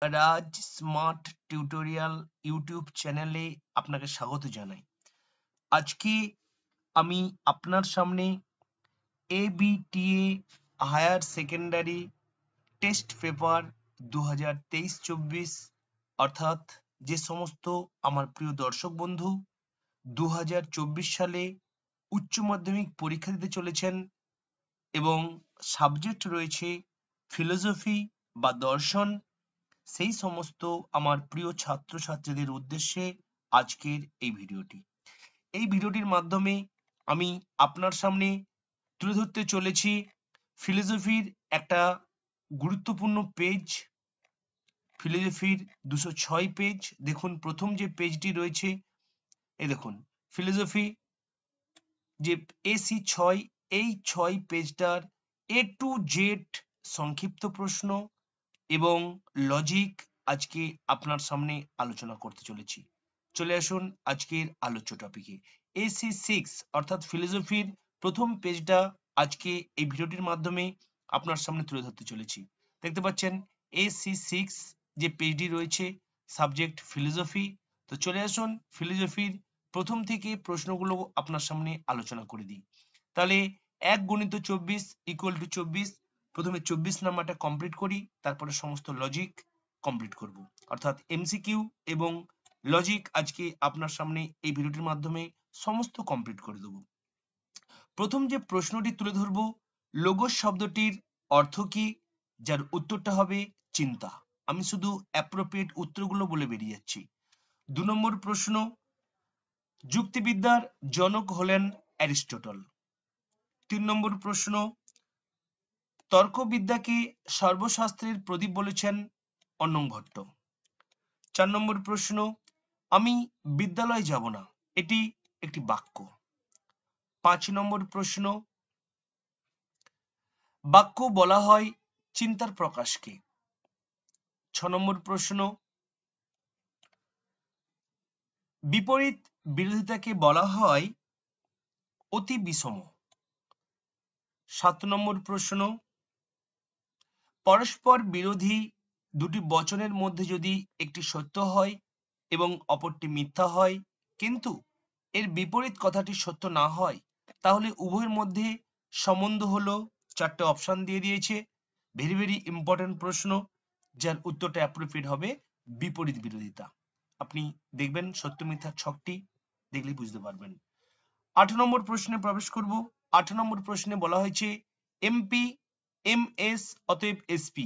রাজ smart tutorial YouTube চ্যানেলে আপনাকে স্বাগত জানাই। আজকে আমি আপনার সামনে ABTA higher secondary test paper 2023-24 অর্থাৎ যে সমস্ত আমার প্রিয় দর্শক বন্ধু 2024 সালে উচ্চ মাধ্যমিক পরীক্ষা দিতে চলেছেন এবং সাবজেক্ট রয়েছে ফিলোসফি বা দর্শন, সেই সমস্ত আমার প্রিয় ছাত্রছাত্রীদের উদ্দেশ্যে আজকের এই ভিডিওটি। এই ভিডিওটির মাধ্যমে আমি আপনার সামনে তুলে ধরতে চলেছি ফিলোসফির একটা গুরুত্বপূর্ণ পেজ, ফিলোসফির 206 পেজ। দেখুন প্রথম যে পেজটি রয়েছে, এই দেখুন ফিলোসফি যে AC6, এই 6 পেজটার A to Z সংক্ষিপ্ত প্রশ্ন এবং লজিক আজকে আপনার সামনে আলোচনা করতে চলেছি। চলে আসুন আজকের আলোচ্য টপিকে। AC6 অর্থাৎ ফিলোসফির প্রথম পেজটা আজকে এই ভিডিওটির মাধ্যমে আপনার সামনে তুলে ধরতে চলেছি। দেখতে পাচ্ছেন AC6 যে পেজটি রয়েছে, সাবজেক্ট ফিলোসফি। তো চলে আসুন ফিলোসফির প্রথম থেকে প্রশ্নগুলো আপনার সামনে আলোচনা করে দিই। তাহলে 1 গুণিত 24 ইকুয়াল টু 24। প্রথমে 24 নাম্বারটা কমপ্লিট করি, তারপরে সমস্ত লজিক কমপ্লিট করব। অর্থাৎ MCQ এবং লজিক আজকে আপনার সামনে এই ভিডিওটির মাধ্যমে সমস্ত কমপ্লিট করে দেব। প্রথম যে প্রশ্নটি তুলে ধরব, লোগোস শব্দটির অর্থ কি? যার উত্তরটা হবে চিন্তা। আমি শুধু অ্যাপ্রোপ্রিয়েট উত্তরগুলো বলে বেরিয়ে যাচ্ছি। 2 নম্বর প্রশ্ন, যুক্তিবিদ্যার জনক হলেন অ্যারিস্টটল। 3 নম্বর প্রশ্ন, তর্কবিদ্যাকে সর্বশাস্ত্রের প্রদীপ বলেছেন অন্নং ভট্ট। 4 নম্বর প্রশ্ন, আমি বিদ্যালয়ে যাব না, এটি একটি বাক্য। 5 নম্বর প্রশ্ন, বাক্য বলা হয় চিন্তার প্রকাশকে। 6 নম্বর প্রশ্ন, বিপরীত বিরোধিতাকে বলা হয় অতি বিষম। 7 নম্বর প্রশ্ন, পরস্পর বিরোধী দুটি বচনের মধ্যে যদি একটি সত্য হয় এবং অপরটি মিথ্যা হয়, কিন্তু এর বিপরীত কথাটি সত্য না হয়, তাহলে উভয়ের মধ্যে সম্বন্ধ হলো। 4টে অপশন দিয়ে দিয়েছে। ভেরি ভেরি ইম্পর্টেন্ট প্রশ্ন, যার উত্তরটা অ্যাপ্রোপ্রিয়েট হবে বিপরীত বিরোধিতা। আপনি দেখবেন সত্য মিথ্যার ছকটি দেখলেই বুঝতে পারবেন। 8 নম্বর প্রশ্নে প্রবেশ করব। 8 নম্বর প্রশ্নে বলা হয়েছে MP, MS অতএব SP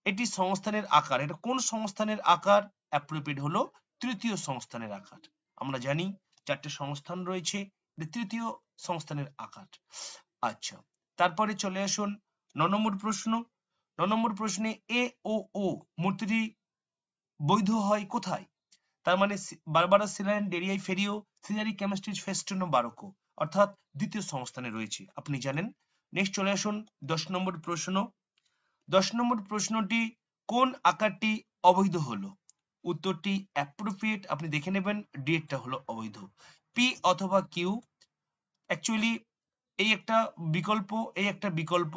এটি সংস্থানের আকার। এটা কোন সংস্থানের আকার? অ্যাপ্রোপ্রিয়েট হলো তৃতীয় সংস্থানের আকার। আমরা জানি 4টে সংস্থান রয়েছে, এটা তৃতীয় সংস্থানের আকার। আচ্ছা, তারপরে চলে আসুন 9 নম্বর প্রশ্ন। 9 নম্বর প্রশ্নে AOO মূর্তিটি বৈধ হয় কোথায়? তার মানে বারবারা সিলায়ন ডেরিয়াই ফেরিও সিনারি কেমিস্ট্রিজ ফেস্টুনো বারোকো অর্থাৎ দ্বিতীয় সংস্থানে রয়েছে, আপনি জানেন। নেক্সট চলে আসুন 10 নম্বর প্রশ্ন। 10 নম্বর প্রশ্নটি, কোন আকারটি অবৈধ হলো? উত্তরটি অ্যাপ্রোপ্রিয়েট আপনি দেখে নেবেন, ডিএটা হলো অবৈধ। পি অথবা কিউ, অ্যাকচুয়ালি এই একটা বিকল্প, এই একটা বিকল্প,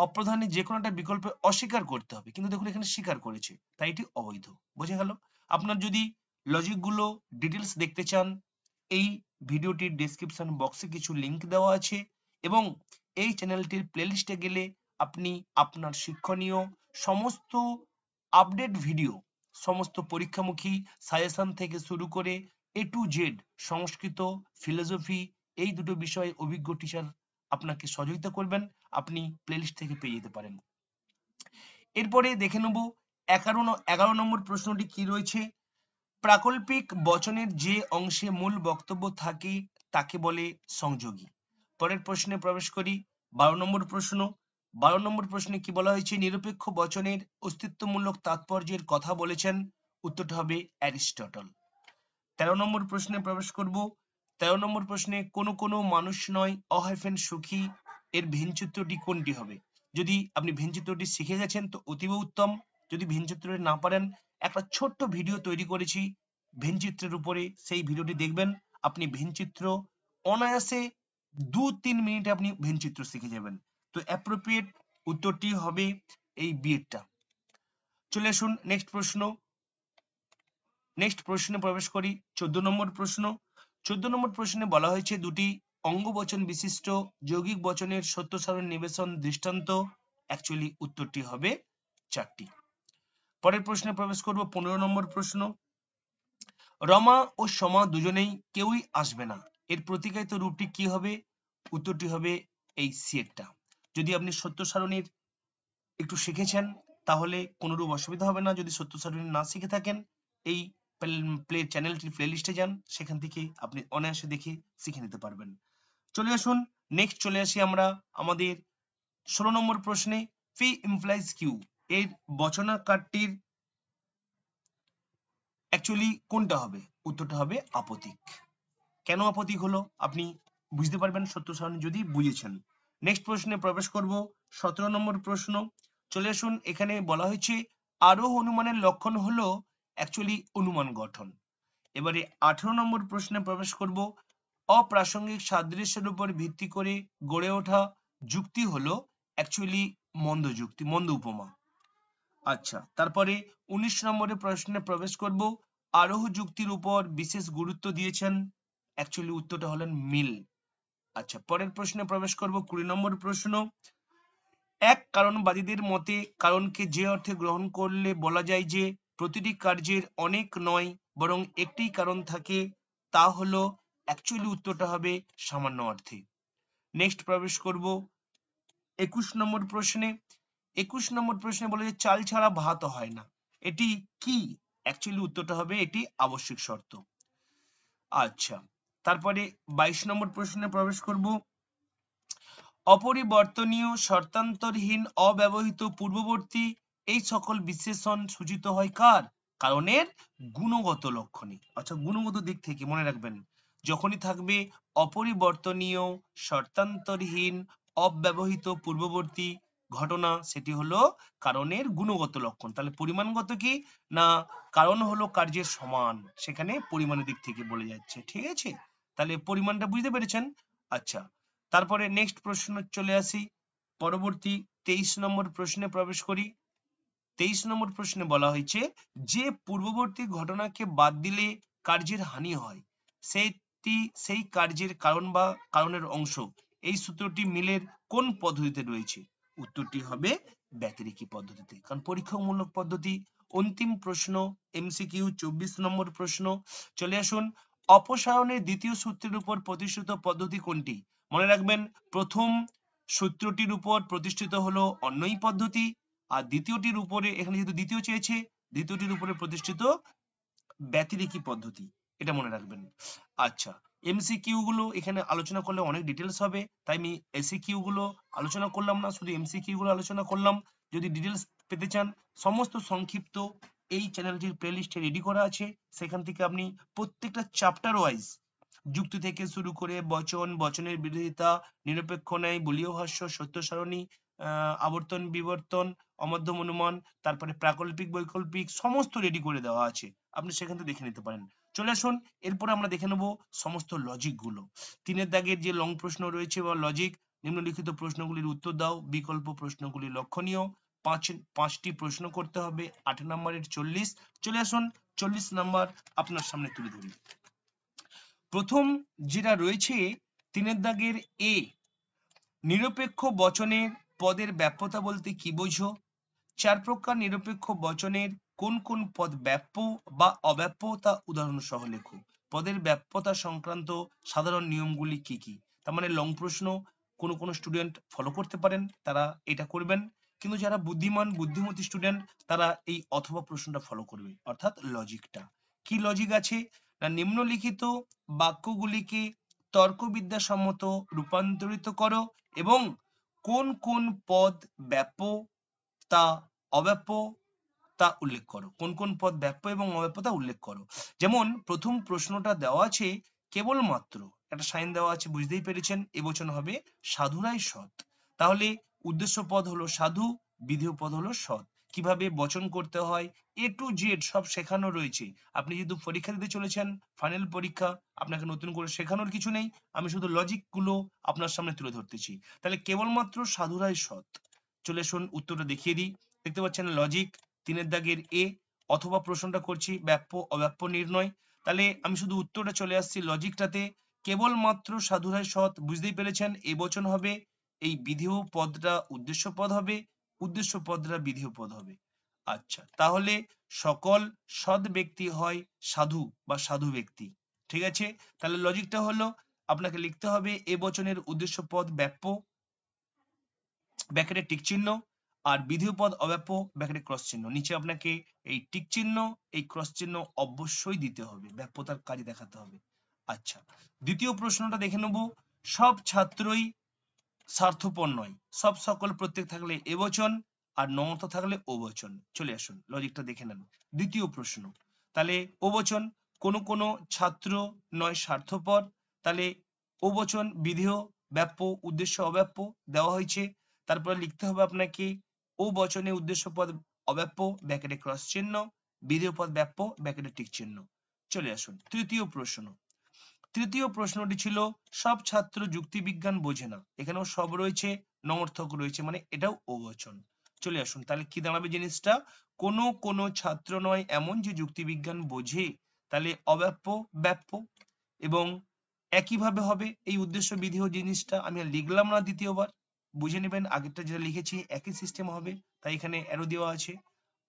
অপ্রধানে যে কোনো একটা বিকল্প অস্বীকার করতে হবে, কিন্তু দেখুন এখানে স্বীকার করেছে, তাই এটি অবৈধ। বোঝা গেল? আপনার যদি লজিক গুলো ডিটেলস দেখতে চান, এই ভিডিওটির ডেসক্রিপশন বক্সে কিছু লিংক দেওয়া আছে এবং এই চ্যানেলটির প্লেলিস্টে গেলে আপনি আপনার শিক্ষণীয় সমস্ত আপডেট ভিডিও, সমস্ত পরীক্ষামুখী সাজেশন থেকে শুরু করে A to Z Sanskrit, philosophy এই দুটো বিষয়ে অভিজ্ঞ টিচার আপনাকে সহযোগিতা করবেন, আপনি প্লেলিস্ট থেকে পেয়ে যেতে পারেন। এরপরে দেখে নেব 11 নম্বর প্রশ্নটি কি রয়েছে। প্রাকল্পিক বচনের যে অংশে মূল বক্তব্য থাকে তাকে বলে সংযোগী। পরের প্রশ্নে প্রবেশ করি। 12 নম্বর প্রশ্ন। 12 নম্বর প্রশ্নে কি বলা হয়েছে? নিরপেক্ষ বচনের অস্তিত্বমূলক তাৎপর্যের কথা বলেছেন। উত্তরটা হবে অ্যারিস্টটল। 13 নম্বর প্রশ্নে প্রবেশ করব। 13 নম্বর প্রশ্নে কোন কোন মানুষ নয় অহাইফেন সুখী এর ভিনচিত্রটি কোনটি হবে? যদি আপনি ভিনচিত্রটি শিখে গেছেন তো অতীব উত্তম। যদি ভিনচিত্রটি না পারেন, একটা ছোট্ট ভিডিও তৈরি করেছি ভিনচিত্রের উপরে, সেই ভিডিওটি দেখবেন। আপনি ভিনচিত্র অনায়াসে 2-3 মিনিটে আপনি ভিনচিত্র শিখে যাবেন। তো অ্যাপ্রোপ্রিয়েট উত্তরটি হবে এই বিয়েরটা। চলে আসুন নেক্সট প্রশ্নে প্রবেশ করি। 14 নম্বর প্রশ্ন। 14 নম্বর প্রশ্নে বলা হয়েছে দুটি অঙ্গবচন বিশিষ্ট যৌগিক বচনের সত্য সারণ নিবেশন দৃষ্টান্ত। অ্যাকচুয়ালি উত্তরটি হবে 4টি। পরের প্রশ্নে প্রবেশ করব। 15 নম্বর প্রশ্ন। রমা ও সমা দুজনেই কেউই আসবে না, এর প্রতিকায়িত রূপটি কি হবে? উত্তরটি হবে এই সিয়েরটা। যদি আপনি সত্য সারণীর একটু শিখেছেন তাহলে কোনোরূপ অসুবিধা হবে না। যদি সত্য সারণী না শিখে থাকেন, এই চ্যানেলটির প্লেলিস্টে যান, সেখান থেকে আপনি অনায়াসে দেখে শিখে নিতে পারবেন। চলে আসুন নেক্সট চলে আসি আমরা আমাদের 16 নম্বর প্রশ্নে। পি ইমপ্লাইজ কিউ এর বচনাকারটির অ্যাকচুয়ালি কোনটা হবে? উত্তরটা হবে আপতিক। কেন আপতিক হলো আপনি বুঝতে পারবেন সত্য সারণী যদি বুঝেছেন। নেক্সট প্রশ্নে প্রবেশ করব। 17 নম্বর প্রশ্ন। চলে আসুন, এখানে বলা হয়েছে আরোহ অনুমানের লক্ষণ হলো অ্যাকচুয়ালি অনুমান গঠন। এবারে 18 নম্বর প্রশ্নে প্রবেশ করব। অপ্রাসঙ্গিক সাদৃশ্যের উপর ভিত্তি করে গড়ে ওঠা যুক্তি হলো অ্যাকচুয়ালি মন্দ যুক্তি, মন্দ উপমা। আচ্ছা, তারপরে 19 নম্বরের প্রশ্নে প্রবেশ করব। আরোহ যুক্তির উপর বিশেষ গুরুত্ব দিয়েছেন, অ্যাকচুয়ালি উত্তরটা হলেন মিল। আচ্ছা, পরের প্রশ্নে প্রবেশ করব। 20 নম্বর প্রশ্ন। এক কারণবাদীদের মতে কারণকে যে অর্থে গ্রহণ করলে বলা যায় যে প্রতিটি কার্যের অনেক নয় বরং একটি কারণ থাকে, তা হলো অ্যাকচুয়ালি উত্তরটা হবে সামান্য অর্থে। নেক্সট প্রবেশ করব 21 নম্বর প্রশ্নে। 21 নম্বর প্রশ্নে বলে যে চাল ছাড়া ভাত হয় না, এটি কি? অ্যাকচুয়ালি উত্তরটা হবে এটি আবশ্যিক শর্ত। আচ্ছা, তারপরে 22 নম্বর প্রশ্নে প্রবেশ করব। অপরিবর্তনীয় শর্তান্তরহীন অব্যবহৃত পূর্ববর্তী এই সকল বিশেষণ সূচিত হয় কার? কারণের গুণগত লক্ষণে। আচ্ছা, গুণগত দিক থেকে মনে রাখবেন, যখনই থাকবে অপরিবর্তনীয় শর্তান্তরহীন অব্যবহৃত পূর্ববর্তী ঘটনা, সেটি হলো কারণের গুণগত লক্ষণ। তাহলে পরিমাণগত কি না, কারণ হলো কার্যের সমান, সেখানে পরিমাণের দিক থেকে বলে যাচ্ছে। ঠিক আছে, তাহলে পরিমাণটা বুঝতে পেরেছেন। আচ্ছা, তারপরে নেক্সট প্রশ্ন চলে আসি। পরবর্তী 23 নম্বর প্রশ্নে প্রবেশ করি। 23 নম্বর প্রশ্নে বলা হয়েছে যে পূর্ববর্তী ঘটনাকে বাদ দিলে কার্যের হানি হয়, সেই কার্যের কারণ বা কারণের অংশ। এই সূত্রটি মিলের কোন পদ্ধতিতে রয়েছে? উত্তরটি হবে ব্যতিরেকি পদ্ধতিতে, কারণ পরীক্ষামূলক পদ্ধতি। অন্তিম প্রশ্ন এমসিকিউ 24 নম্বর প্রশ্ন। চলে আসুন, অপসারণের দ্বিতীয় সূত্রের উপর প্রতিষ্ঠিত পদ্ধতি কোনটি? মনে রাখবেন, প্রথম সূত্রটির উপর প্রতিষ্ঠিত হলো অন্যই পদ্ধতি, আর দ্বিতীয়টির উপরে, এখানে যেহেতু দ্বিতীয় চেয়েছে, দ্বিতীয়টির উপরে প্রতিষ্ঠিত ব্যতিরেকি পদ্ধতি, এটা মনে রাখবেন। আচ্ছা, এমসিকিউ গুলো এখানে আলোচনা করলে অনেক ডিটেলস হবে, তাই আমি এসিকিউ গুলো আলোচনা করলাম না, শুধু এমসিকিউ গুলো আলোচনা করলাম। যদি ডিটেলস পেতে চান, সমস্ত সংক্ষিপ্ত এই চ্যানেলটির প্লেলিস্টে রেডি করা আছে, সেখান থেকে আপনি প্রত্যেকটা চ্যাপ্টার ওয়াইজ যুক্তি থেকে শুরু করে বচন, বচনের বিরোধিতা, নিরপেক্ষ ন্যায়, বলীয় ভাষ্য, সত্য সারণী, আবর্তন বিবর্তন, অমধ্যম অনুমান, তারপরে প্রাকল্পিক বৈকল্পিক, সমস্ত রেডি করে দেওয়া আছে, আপনি সেখান থেকে দেখে নিতে পারেন। চলে আসুন, এরপর আমরা দেখে নেব সমস্ত লজিক গুলো। 3 দাগের যে লং প্রশ্ন রয়েছে বা লজিক, নিম্নলিখিত প্রশ্নগুলির উত্তর দাও, বিকল্প প্রশ্নগুলি লক্ষণীয়। পাঁচটি প্রশ্ন করতে হবে, 8 নম্বরের 40। চলে আসুন 40 নাম্বার আপনার সামনে তুলে ধরি। প্রথম যেটা রয়েছে 3 দাগের এ, নিরপেক্ষ বচনের পদের ব্যাপ্যতা বলতে কি বোঝো? 4 প্রকার নিরপেক্ষ বচনের কোন কোন পদ ব্যাপ্য বা অব্যাপ্য তা উদাহরণ সহ লেখো। পদের ব্যাপ্যতা সংক্রান্ত সাধারণ নিয়মগুলি কি কি? তার মানে লং প্রশ্ন, কোন স্টুডেন্ট ফলো করতে পারেন, তারা এটা করবেন, কিন্তু যারা বুদ্ধিমান বুদ্ধিমতী স্টুডেন্ট তারা এই অথবা প্রশ্নটা ফলো করবে, অর্থাৎ লজিকটা। কি লজিক আছে না, নিম্নলিখিত বাক্যগুলিকে তর্কবিদ্যাসম্মত রূপান্তরিত করো এবং কোন কোন পদ ব্যাপ্য তা অব্যাপ্য তা উল্লেখ করো। কোন কোন পদ ব্যাপ্য এবং অব্যাপ্য তা উল্লেখ করো। যেমন প্রথম প্রশ্নটা দেওয়া আছে কেবলমাত্র, একটা সাইন দেওয়া আছে, বুঝতেই পেরেছেন এবচন হবে সাধুরাই সৎ। তাহলে উদ্দেশ্য পদ হলো সাধু, বিধেয় পদ হলো সৎ। কিভাবে বচন করতে হয় এ টু জেড সব শেখানো রয়েছে। আপনি যেহেতু পরীক্ষা দিতে চলেছেন, ফাইনাল পরীক্ষা, আপনাকে নতুন করে শেখানোর কিছু নেই, আমি শুধু লজিক গুলো আপনার সামনে তুলে ধরতেছি। তাহলে কেবলমাত্র সাধুরাই সৎ। চলে আসুন উত্তরটা দেখিয়ে দিই। দেখতে পাচ্ছেন লজিক, তিনের দাগের এ, অথবা প্রশ্নটা করছি ব্যাপ্য অব্যাপ্য নির্ণয়। তাহলে আমি শুধু উত্তরটা চলে আসছি লজিকটাতে, কেবলমাত্র সাধুরাই সৎ, বুঝতেই পেরেছেন এ বচন হবে, এই বিধেয় পদটা উদ্দেশ্য পদ হবে, উদ্দেশ্য পদটা বিধেয় পদ হবে। আচ্ছা, তাহলে সকল সৎ ব্যক্তি হয় সাধু বা সাধু ব্যক্তি। ঠিক আছে, তাহলে লজিকটা হলো আপনাকে লিখতে হবে এ বচনের উদ্দেশ্য পদ ব্যাপ্য, ব্যাকেটে টিক চিহ্ন, আর বিধেয় পদ অব্যাপ্য, ব্যাকেটে ক্রস চিহ্ন। নিচে আপনাকে এই টিক চিহ্ন, এই ক্রস চিহ্ন অবশ্যই দিতে হবে, ব্যাপ্যতার কাজে দেখাতে হবে। আচ্ছা, দ্বিতীয় প্রশ্নটা দেখে নেব। সব ছাত্রই স্বার্থপর নয়, সব সকল প্রত্যেক থাকলে এ বচন, আর নমত থাকলে ও বচন। চলে আসুন লজিকটা দেখে নেন। দ্বিতীয় প্রশ্ন, তাহলে ও বচন, কোন কোন ছাত্র নয় স্বার্থপর, তাহলে ও বচন বিধেয় ব্যাপ্য উদ্দেশ্য অব্যাপ্য দেওয়া হয়েছে। তারপরে লিখতে হবে আপনাকে ও বচনে উদ্দেশ্য পদ অব্যাপ্য, ব্যাকেটে ক্রস চিহ্ন, বিধেয় পদ ব্যাপ্য, ব্যাকেটে টিক চিহ্ন। চলে আসুন তৃতীয় প্রশ্ন। তৃতীয় প্রশ্নটি ছিল সব ছাত্র যুক্তিবিজ্ঞান বোঝে না, এখানেও সব রয়েছে, নমর্থক রয়েছে, মানে এটাও ও বচন। চলে আসুন, তাহলে কি দাঁড়াবে জিনিসটা, কোন কোন ছাত্র নয় এমন যে যুক্তিবিজ্ঞান বোঝে, তাহলে অব্যাপ্য ব্যাপ্য। এবং একইভাবে হবে এই উদ্দেশ্য বিধেয় জিনিসটা, আমি আর লিখলাম না দ্বিতীয়বার, বুঝে নেবেন আগেরটা যেটা লিখেছি একই সিস্টেম হবে, তাই এখানে অ্যারো দেওয়া আছে।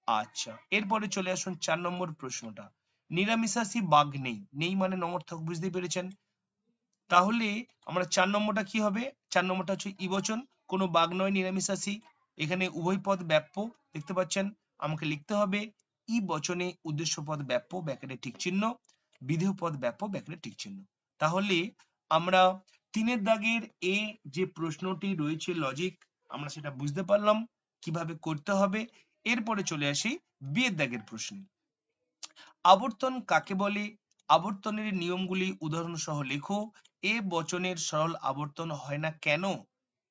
আচ্ছা, এরপরে চলে আসুন 4 নম্বর প্রশ্নটা। নিরামিষাশী বাঘ নেই, নেই মানে নমর্থক, বুঝতেই পেরেছেন। তাহলে আমরা 4 নম্বরটা কি হবে, 4 নম্বরটা হচ্ছে ইবচন, কোনো বাঘ নয় নিরামিষাশী, এখানে উভয় পদ ব্যাপ্য, দেখতে পাচ্ছেন। আমাকে লিখতে হবে ই বচনে উদ্দেশ্য পদ ব্যাপ্য, ব্যাকেটে টিক চিহ্ন, বিধেয় পদ ব্যাপ্য, ব্যাকেটে টিক চিহ্ন। তাহলে আমরা তিনের দাগের এ যে প্রশ্নটি রয়েছে লজিক, আমরা সেটা বুঝতে পারলাম কিভাবে করতে হবে। এরপরে চলে আসি বি এর দাগের প্রশ্নে। আবর্তন কাকে বলে, আবর্তনের নিয়মগুলি উদাহরণ সহ লেখো, এ বচনের সরল আবর্তন হয় না কেন।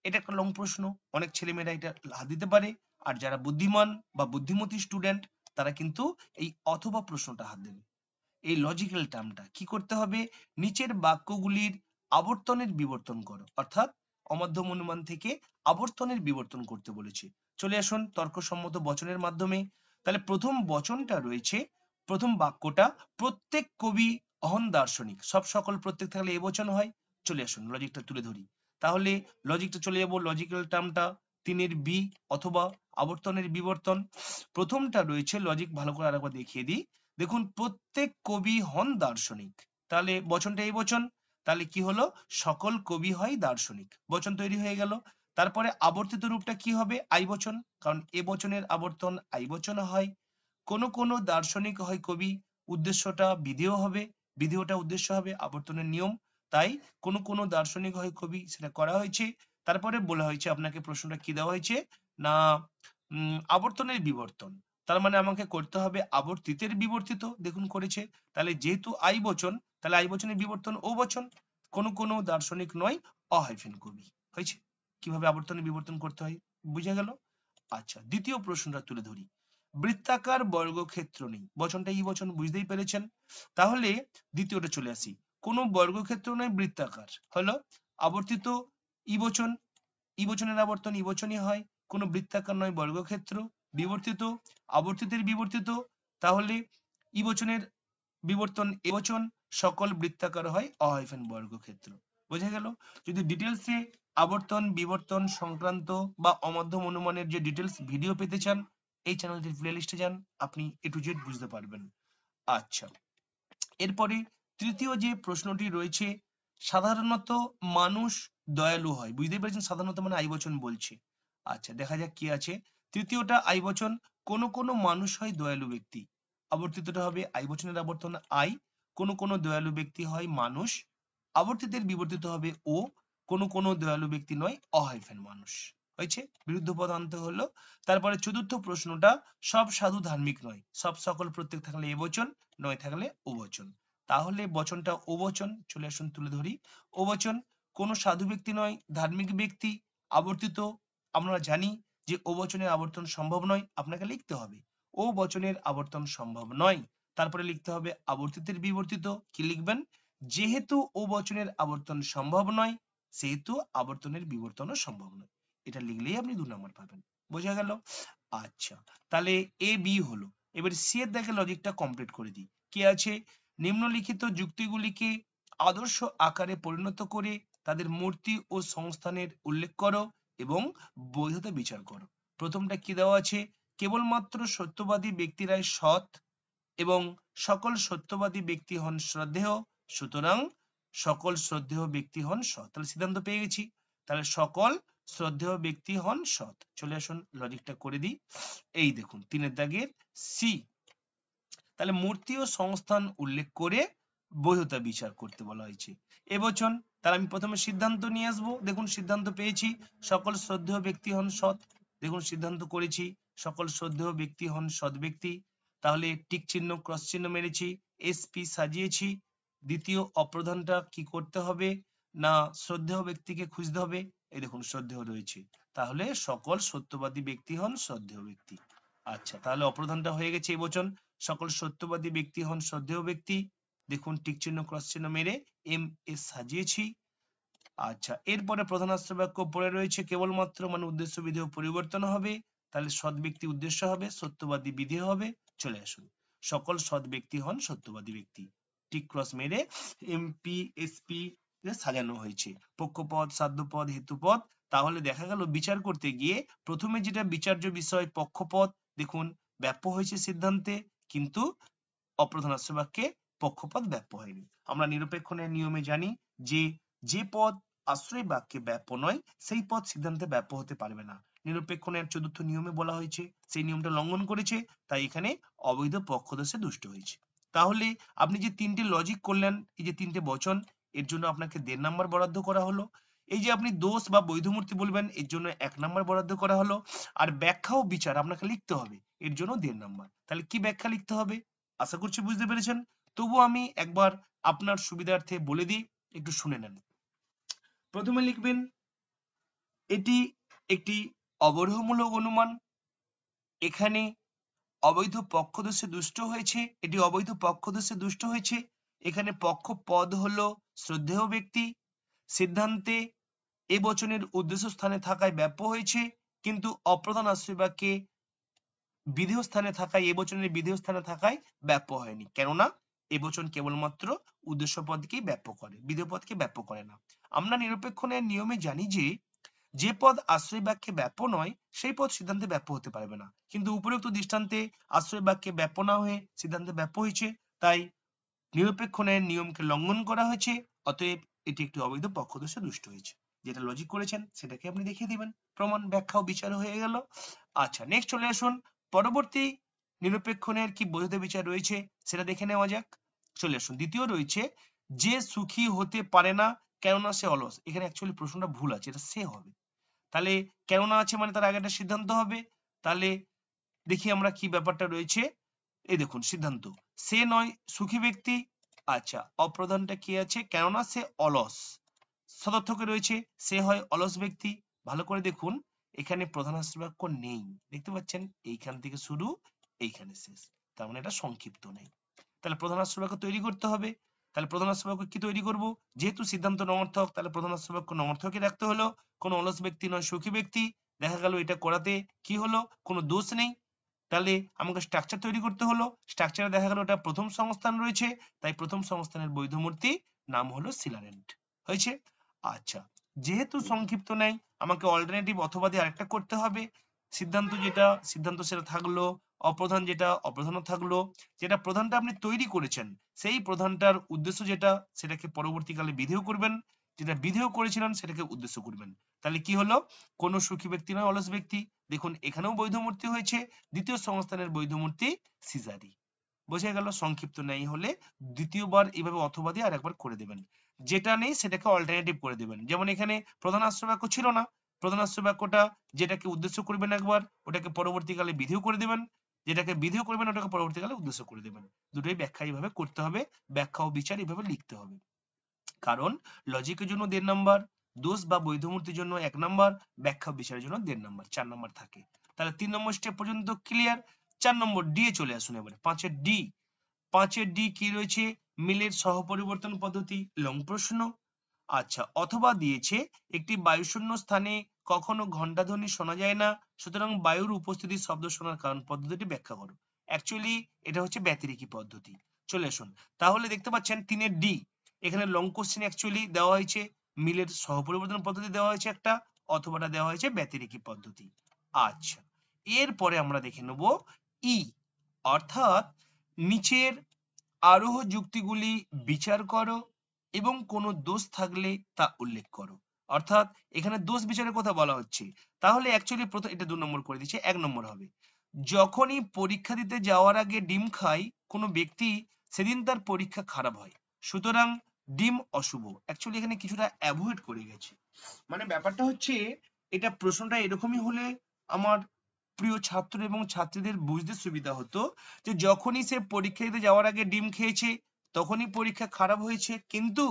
এটা একটা লং প্রশ্ন, অনেক ছেলেমেয়েরা এটা হাত দিতে পারে, আর যারা বুদ্ধিমান বা বুদ্ধিমতী স্টুডেন্ট তারা কিন্তু এই অথবা প্রশ্নটা হাত দেবে। এই লজিক্যাল টার্মটা কি করতে হবে, নিচের বাক্যগুলির আবর্তনের বিবর্তন করো, অর্থাৎ অমধ্যম অনুমান থেকে আবর্তনের বিবর্তন করতে বলেছে। চলে আসুন তর্কসম্মত বচনের মাধ্যমে। তাহলে প্রথম বচনটা রয়েছে, প্রথম বাক্যটা, প্রত্যেক কবি অহন দার্শনিক, সব সকল প্রত্যেক থাকলে এ বচন হয়। চলে আসুন লজিকটা তুলে ধরি। তাহলে লজিকটা চলে যাব, লজিক্যাল টার্মটা তিনের বি, অথবা আবর্তনের বিবর্তন। প্রথমটা রয়েছে লজিক ভালো করে আরেকবার দেখিয়ে দিই। দেখুন প্রত্যেক কবি হন দার্শনিক, তাহলে বচনটা এই বচন, তাহলে কি হলো, সকল কবি হয় দার্শনিক, বচন তৈরি হয়ে গেল। তারপরে আবর্তিত রূপটা কি হবে, আই বচন, কারণ এ বচনের আবর্তন আই বচন হয়। কোন কোন দার্শনিক হয় কবি, উদ্দেশ্যটা বিধেয় হবে, বিধেয়টা উদ্দেশ্য হবে, আবর্তনের নিয়ম, তাই কোন কোন দার্শনিক হয় কবি, সেটা করা হয়েছে। তারপরে বলা হয়েছে আপনাকে, প্রশ্নটা কি দেওয়া হয়েছে না, আবর্তনের বিবর্তন, তার মানে আমাকে করতে হবে আবর্তিতের বিবর্তিত, দেখুন করেছে। তাহলে যেহেতু আই বচন, তাহলে আই বচনের বিবর্তন ও বচন, কোন কোন দার্শনিক নয় অহাইফেন কবি, হয়েছে। কিভাবে আবর্তনের বিবর্তন করতে হয় বুঝে গেল। আচ্ছা, দ্বিতীয় প্রশ্নটা তুলে ধরি। বৃত্তাকার বর্গক্ষেত্র নেই, বচনটা ই বচন, বুঝতেই পেরেছেন। তাহলে দ্বিতীয়টা চলে আসি, কোন বর্গক্ষেত্র নয় বৃত্তাকার, হলো আবর্তিত ই বচন, ই বচনের আবর্তন ই বচনই হয়। কোন বৃত্তাকার নয় বর্গক্ষেত্র, বিবর্তিত, আবর্তিতের বিবর্তিত, তাহলে ই বচনের বিবর্তন এ বচন, সকল বৃত্তাকার হয় অহাইফেন বর্গক্ষেত্র। বোঝা গেল। যদি ডিটেলসে আবর্তন বিবর্তন সংক্রান্ত বা অমধ্যম অনুমানের যে ডিটেলস ভিডিও পেতে চান, এই চ্যানেলটির প্লেলিস্টে যান, আপনি এ টু জেড বুঝতে পারবেন। আচ্ছা, এরপরে তৃতীয় যে প্রশ্নটি রয়েছে, সাধারণত মানুষ দয়ালু হয়, বুঝতেই পেরেছেন সাধারণত মানে আই বচন বলছে। আচ্ছা, দেখা যাক কি আছে। তৃতীয়টা আই বচন, কোন কোন মানুষ হয় দয়ালু ব্যক্তি, আবর্তিতটা হবে আই বচনের আবর্তন আই, কোন কোন দয়ালু ব্যক্তি হয় মানুষ, আবর্তিতের বিবর্তিত হবে ও, কোন কোন দয়ালু ব্যক্তি নয় অহাইফেন মানুষ, হয়েছে। বিরুদ্ধ পদ আনতে হলো। তারপরে চতুর্থ প্রশ্নটা, সব সাধু ধার্মিক নয়, সব সকল প্রত্যেক থাকলে এ বচন, নয় থাকলে ও বচন। তাহলে বচনটা ও বচন, চলে আসুন তুলে ধরি। ও বচন, কোন সাধু ব্যক্তি নয় ধার্মিক ব্যক্তি, আবর্তিত, আমরা জানি যে ও বচনের আবর্তন সম্ভব নয়, আপনাকে লিখতে হবে ও বচনের আবর্তন সম্ভব নয়। তারপরে লিখতে হবে আবর্তিতের বিবর্তিত, কি লিখবেন, যেহেতু ও বচনের আবর্তন সম্ভব নয় সেহেতু আবর্তনের বিবর্তনও সম্ভব নয়, এটা লিখলেই আপনি 2 নম্বর পাবেন। বোঝা গেল। আচ্ছা, তাহলে এ বি হলো। এবার সি এর দেখে লজিকটা কমপ্লিট করে দিই। কি আছে? নিম্নলিখিত যুক্তিগুলিকে আদর্শ আকারে পরিণত করে তাদের মূর্তি ও সংস্থানের উল্লেখ করো এবং বৈধতা বিচার করো। প্রথমটা কি দেওয়া আছে? কেবলমাত্র সত্যবাদী ব্যক্তিরাই সৎ এবং সকল সত্যবাদী ব্যক্তি হন শ্রদ্ধেয়, সুতরাং সকল শ্রদ্ধেয় ব্যক্তি হন সৎ। তাহলে সিদ্ধান্ত পেয়ে গেছি। তাহলে সকল শ্রদ্ধেয় ব্যক্তি হন সৎ। চলে আসুন লজিকটা করে দিই। এই দেখুন 3 দাগের সি। তাহলে মূর্তি ও সংস্থান উল্লেখ করে বৈধতা বিচার করতে বলা হয়েছে। এবচন, তাহলে আমি প্রথমে সিদ্ধান্ত নিয়ে আসবো। দেখুন সিদ্ধান্ত পেয়েছি, সকল শ্রদ্ধেয় ব্যক্তি হন সৎ। দেখুন সিদ্ধান্ত করেছি, সকল শ্রদ্ধেয় ব্যক্তি হন সৎ ব্যক্তি। তাহলে টিক চিহ্ন ক্রস চিহ্ন মেরেছি, এসপি সাজিয়েছি। দ্বিতীয় অপ্রধানটা কি করতে হবে না, শ্রদ্ধেয় ব্যক্তিকে খুঁজতে হবে। এই দেখুন শ্রদ্ধেয় রয়েছে, তাহলে সকল সত্যবাদী ব্যক্তি হন শ্রদ্ধেয় ব্যক্তি। আচ্ছা, তাহলে অপ্রধানটা হয়ে গেছে এবচন, সকল সত্যবাদী ব্যক্তি হন শ্রদ্ধেয় ব্যক্তি। দেখুন টিক চিহ্ন ক্রস চিহ্ন মেরে এম এস সাজিয়েছি। আচ্ছা, এরপরে প্রধানাস্ত্র বাক্য পড়ে রয়েছে কেবলমাত্র মানে উদ্দেশ্য বিধেয় পরিবর্তন হবে। তাহলে সৎ ব্যক্তি উদ্দেশ্য হবে, সত্যবাদী বিধেয় হবে। চলে আসুন, সকল সৎ ব্যক্তি হন সত্যবাদী ব্যক্তি। টিক ক্রস মেরে এমপি এসপি সাজানো হয়েছে, পক্ষপদ সাধ্যপদ হেতুপদ। তাহলে দেখা গেল বিচার করতে গিয়ে প্রথমে যেটা বিচার্য বিষয় পক্ষপদ, দেখুন ব্যাপ্য হয়েছে সিদ্ধান্তে, কিন্তু অপ্রধানাস্ত্র বাক্যে পক্ষপদ ব্যাপ্য হয়নি। আমরা নিরপেক্ষণের নিয়মে জানি যে যে পদ আশ্রয় বাক্যে ব্যাপ্য নয় সেই পদ সিদ্ধান্তে ব্যাপ্য হতে পারবে না। নিরপেক্ষণের ৪র্থ নিয়মে বলা হয়েছে, সেই নিয়মটা লঙ্ঘন করেছে, তাই এখানে অবৈধ পক্ষদোষে দুষ্ট হয়েছে। তাহলে আপনি যে 3টে লজিক করলেন, এই যে 3টে বচন, এর জন্য আপনাকে 1.5 নাম্বার বরাদ্দ করা হলো। এই যে আপনি দোষ বা বৈধমূর্তি বলবেন, এর জন্য 1 নাম্বার বরাদ্দ করা হলো। আর ব্যাখ্যা ও বিচার আপনাকে লিখতে হবে, এর জন্য 1.5 নাম্বার। তাহলে কি ব্যাখ্যা লিখতে হবে? আশা করছি বুঝতে পেরেছেন। তবু আমি একবার আপনার সুবিধার্থে বলে দিই, একটু শুনে নেন। প্রথমে লিখবেন, এটি একটি অবরোহমূলক অনুমান। এখানে অবৈধ পক্ষদোষে দুষ্ট হয়েছে, এটি অবৈধ পক্ষদোষে দুষ্ট হয়েছে। এখানে পক্ষ পদ হলো শ্রদ্ধেয় ব্যক্তি। সিদ্ধান্তে এ বচনের উদ্দেশ্য স্থানে থাকায় ব্যাপ্য হয়েছে, কিন্তু অপ্রধান আশ্রয় বাক্যে বিধেয় স্থানে থাকায় এ বচনের বিধেয় স্থানে থাকায় ব্যাপ্য হয়নি। কেননা এ বচন কেবলমাত্র উদ্দেশ্য পদকেই ব্যাপ্য করে, বিধেয় পদকে ব্যাপ্য করে না। আমরা নিরপেক্ষণের নিয়মে জানি যে যে পদ আশ্রয় বাক্যে ব্যাপ্য নয় সেই পদ সিদ্ধান্তে ব্যাপ্য হতে পারবে না, কিন্তু উপরোক্ত দৃষ্টান্তে আশ্রয় বাক্যে ব্যাপ্য না হয়ে সিদ্ধান্তে ব্যাপ্য হয়েছে, তাই নিরপেক্ষণের নিয়মকে লঙ্ঘন করা হয়েছে। অতএব এটি একটি অবৈধ পক্ষদোষে দুষ্ট হয়েছে। যেটা লজিক করেছেন সেটাকে আপনি দেখিয়ে দিবেন, প্রমাণ ব্যাখ্যা ও বিচার হয়ে গেল। আচ্ছা, নেক্সট চলে আসুন, পরবর্তী নিরপেক্ষণের কি বৈধতা বিচার রয়েছে সেটা দেখে নেওয়া যাক। চলে আসুন, দ্বিতীয় রয়েছে, যে সুখী হতে পারে না কেননা সে অলস। এখানে অ্যাকচুয়ালি প্রশ্নটা ভুল আছে, এটা সে হবে। তাহলে কেননা আছে মানে তার আগে একটা সিদ্ধান্ত হবে। তাহলে দেখি আমরা কি ব্যাপারটা রয়েছে। এই দেখুন সিদ্ধান্ত, সে নয় সুখী ব্যক্তি। আচ্ছা, অপ্রধানটা কি আছে, কেননা সে অলস। সদর্থকে রয়েছে, সে হয় অলস ব্যক্তি। ভালো করে দেখুন, এখানে প্রধান আশ্রয় বাক্য নেই, দেখতে পাচ্ছেন এইখান থেকে শুরু এইখানে শেষ, তার মানে এটা সংক্ষিপ্ত নেই। তাহলে প্রধান আশ্রয় বাক্য তৈরি করতে হবে। তাহলে প্রধান আশ্রয় বাক্য কি তৈরি করব, যেহেতু সিদ্ধান্ত নমর্থক তাহলে প্রধান আশ্রয় বাক্য নমর্থকই রাখতে হলো। কোনো অলস ব্যক্তি নয় সুখী ব্যক্তি। দেখা গেল এটা করাতে কি হলো, কোনো দোষ নেই। তাহলে আমাকে স্ট্রাকচার তৈরি করতে হলো। স্ট্রাকচারে দেখা গেল এটা প্রথম সংস্থান রয়েছে, তাই প্রথম সংস্থানের বৈধ মূর্তি নাম হলো সিলারেন্ট। হয়েছে। আচ্ছা, যেহেতু সংক্ষিপ্ত নেই আমাকে অল্টারনেটিভ অথবা দিয়ে আরেকটা করতে হবে। সিদ্ধান্ত যেটা সিদ্ধান্ত সেটা থাকলো, অপ্রধান যেটা অপ্রধানও থাকলো। যেটা প্রধানটা আপনি তৈরি করেছেন সেই প্রধানটার উদ্দেশ্য যেটা সেটাকে পরবর্তীকালে বিধেয় করবেন, যেটা বিধেয় করেছিলেন সেটাকে উদ্দেশ্য করবেন। তাহলে কি হলো, কোনো সুখী ব্যক্তি নয় অলস ব্যক্তি। দেখুন এখানেও বৈধ মূর্তি হয়েছে, দ্বিতীয় সংস্থানের বৈধ মূর্তি সিজারি। বোঝা গেল, সংক্ষিপ্ত নেই হলে দ্বিতীয়বার এইভাবে অথবা দিয়ে আর একবার করে দেবেন, যেটা নেই সেটাকে অল্টারনেটিভ করে দেবেন। যেমন এখানে প্রধান আশ্রয় বাক্য ছিল না, প্রধান আশ্রয় বাক্যটা যেটাকে উদ্দেশ্য করবেন একবার ওটাকে পরবর্তীকালে বিধেয় করে দেবেন, যেটাকে বিধেয় করবেন ওটাকে পরবর্তীকালে উদ্দেশ্য করে দেবেন। দুটোই ব্যাখ্যা এইভাবে করতে হবে, ব্যাখ্যা ও বিচার এইভাবে লিখতে হবে। কারণ লজিকের জন্য 1.5 নাম্বার, দোষ বা বৈধমূর্তির জন্য 1 নাম্বার, ব্যাখ্যা ও বিচারের জন্য 1.5 নাম্বার, 4 নাম্বার থাকে। তাহলে 3 নম্বর স্টেপ পর্যন্ত ক্লিয়ার। 4 নম্বর ডি এ চলে আসুন এবারে। 5-এর ডি, 5-এর ডি কি রয়েছে, মিলের সহপরিবর্তন পদ্ধতি, লং প্রশ্ন। আচ্ছা, অথবা দিয়েছে একটি বায়ুশূন্য স্থানে কখনো ঘণ্টাধ্বনি শোনা যায় না, সুতরাং বায়ুর উপস্থিতির শব্দ শোনার কারণ পদ্ধতিটি ব্যাখ্যা করো। অ্যাকচুয়ালি এটা হচ্ছে ব্যতিরেকি পদ্ধতি। চলে আসুন, তাহলে দেখতে পাচ্ছেন 3-এর ডি, এখানে লং কোশ্চেন অ্যাকচুয়ালি দেওয়া হয়েছে মিলের সহপরিবর্তন পদ্ধতি দেওয়া হয়েছে একটা, অথবাটা দেওয়া হয়েছে ব্যতিরেকি পদ্ধতি। আচ্ছা, এরপরে আমরা দেখে নেব ই, অর্থাৎ নিচের আরোহ যুক্তিগুলি বিচার করো এবং কোনো দোষ থাকলে তা উল্লেখ করো। অর্থাৎ এখানে দোষ বিচারের কথা বলা হচ্ছে, তাহলে অ্যাকচুয়ালি প্রথম এটা 2 নম্বর করে দিচ্ছে, 1 নম্বর হবে যখনই পরীক্ষা দিতে যাওয়ার আগে ডিম খায় কোনো ব্যক্তি, সেদিন তার পরীক্ষা খারাপ হয়, সুতরাং ডিম অশুভ। অ্যাকচুয়ালি এখানে কিছুটা অ্যাভয়েড করে গেছে, মানে ব্যাপারটা হচ্ছে এটা প্রশ্নটা এরকমই হলে আমার প্রিয় ছাত্র এবং ছাত্রীদের বুঝতে সুবিধা হতো যে যখনই সে পরীক্ষা দিতে যাওয়ার আগে ডিম খেয়েছে তখনই পরীক্ষা খারাপ হয়েছে, কিন্তু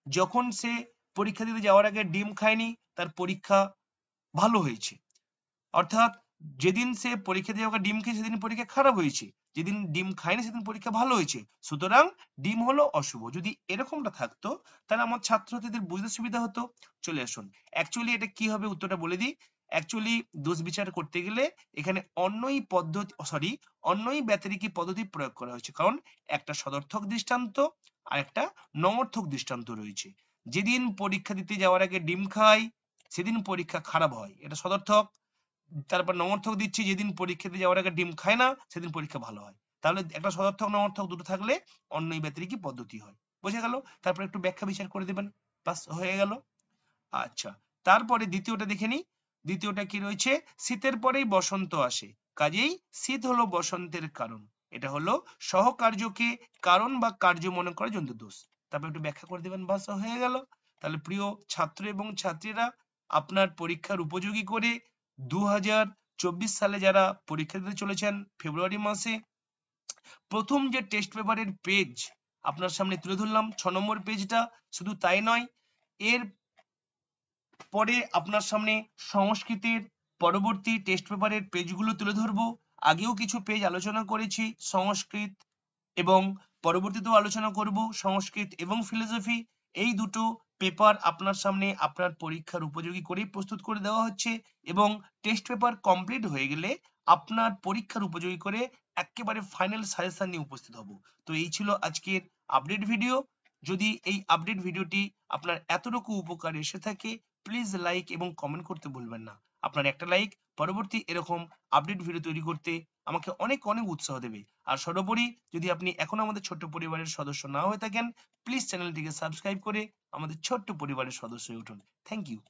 যখন সে পরীক্ষা দিতে যাওয়ার আগে ডিম খায়নি তার পরীক্ষা ভালো হয়েছে। অর্থাৎ যেদিন সে পরীক্ষা দিয়ে ডিম খেয়ে সেদিন পরীক্ষা খারাপ হয়েছে, যেদিন ডিম খায়নি সেদিন পরীক্ষা ভালো হয়েছে, সুতরাং ডিম হলো অশুভ। যদি এরকমটা থাকতো তাহলে আমার ছাত্রছাত্রীদের বুঝতে সুবিধা হতো। চলে আসুন, অ্যাকচুয়ালি এটা কি হবে উত্তরটা বলে দিই। অ্যাকচুয়ালি দোষ বিচার করতে গেলে এখানে অন্যই পদ্ধতি, অন্যই ব্যতিরেকি পদ্ধতি প্রয়োগ করা হয়েছে, কারণ একটা সদর্থক দৃষ্টান্ত আর একটা নমর্থক দৃষ্টান্ত রয়েছে। যেদিন পরীক্ষা দিতে যাওয়ার আগে ডিম খায় সেদিন পরীক্ষা খারাপ হয়, এটা সদর্থক। তারপর নমর্থক দিচ্ছি, যেদিন পরীক্ষা দিয়ে যাওয়ার আগে ডিম খায় না সেদিন পরীক্ষা ভালো হয়। তাহলে একটা সদর্থক নমর্থক দুটো থাকলে অন্যই ব্যতিরেকি পদ্ধতি হয়। বোঝা গেল? তারপর একটু ব্যাখ্যা বিচার করে দেবেন, বাস হয়ে গেল। আচ্ছা, তারপরে দ্বিতীয়টা দেখে নিই। দ্বিতীয়টা কি রয়েছে, শীতের পরেই বসন্ত আসে, কাজেই শীত হলো বসন্তের কারণ। এটা হলো সহকার্যকে কারণ বা কার্য মনে করে জন্তু দোষ। তারপর একটু ব্যাখ্যা করে দেবেন, বাস হয়ে গেল। তাহলে প্রিয় ছাত্র এবং ছাত্রীরা, আপনার পরীক্ষার উপযোগী করে 2024 সালে যারা পরীক্ষা দিতে চলেছেন ফেব্রুয়ারি মাসে, প্রথম যে টেস্ট পেপারের পেজ আপনার সামনে তুলে ধরলাম 6 নম্বর পেজটা, শুধু তাই নয়, এর পরে আপনার সামনে সংস্কৃতের পরবর্তী টেস্ট পেপারের পেজগুলো তুলে ধরবো। আগেও কিছু পেজ আলোচনা করেছি সংস্কৃত, এবং পরবর্তীতেও আলোচনা করব সংস্কৃত এবং ফিলোসফি। এই দুটো পেপার আপনার সামনে আপনার পরীক্ষার উপযোগী করেই প্রস্তুত করে দেওয়া হচ্ছে, এবং টেস্ট পেপার কমপ্লিট হয়ে গেলে আপনার পরীক্ষার উপযোগী করে একেবারে ফাইনাল সাজেশন নিয়ে উপস্থিত হব। তো এই ছিল আজকের আপডেট ভিডিও। যদি এই আপডেট ভিডিওটি আপনার এতটুকু উপকার এসে থাকে, প্লিজ লাইক এবং কমেন্ট করতে ভুলবেন না। আপনার একটা লাইক পরবর্তী এরকম আপডেট ভিডিও তৈরি করতে আমাকে অনেক অনেক উৎসাহ দেবে। আর সর্বোপরি যদি আপনি এখনো আমাদের ছোট্ট পরিবারের সদস্য না হয়ে থাকেন, প্লিজ চ্যানেলটিকে সাবস্ক্রাইব করে আমাদের ছোট্ট পরিবারের সদস্য হয়ে উঠুন। Thank you.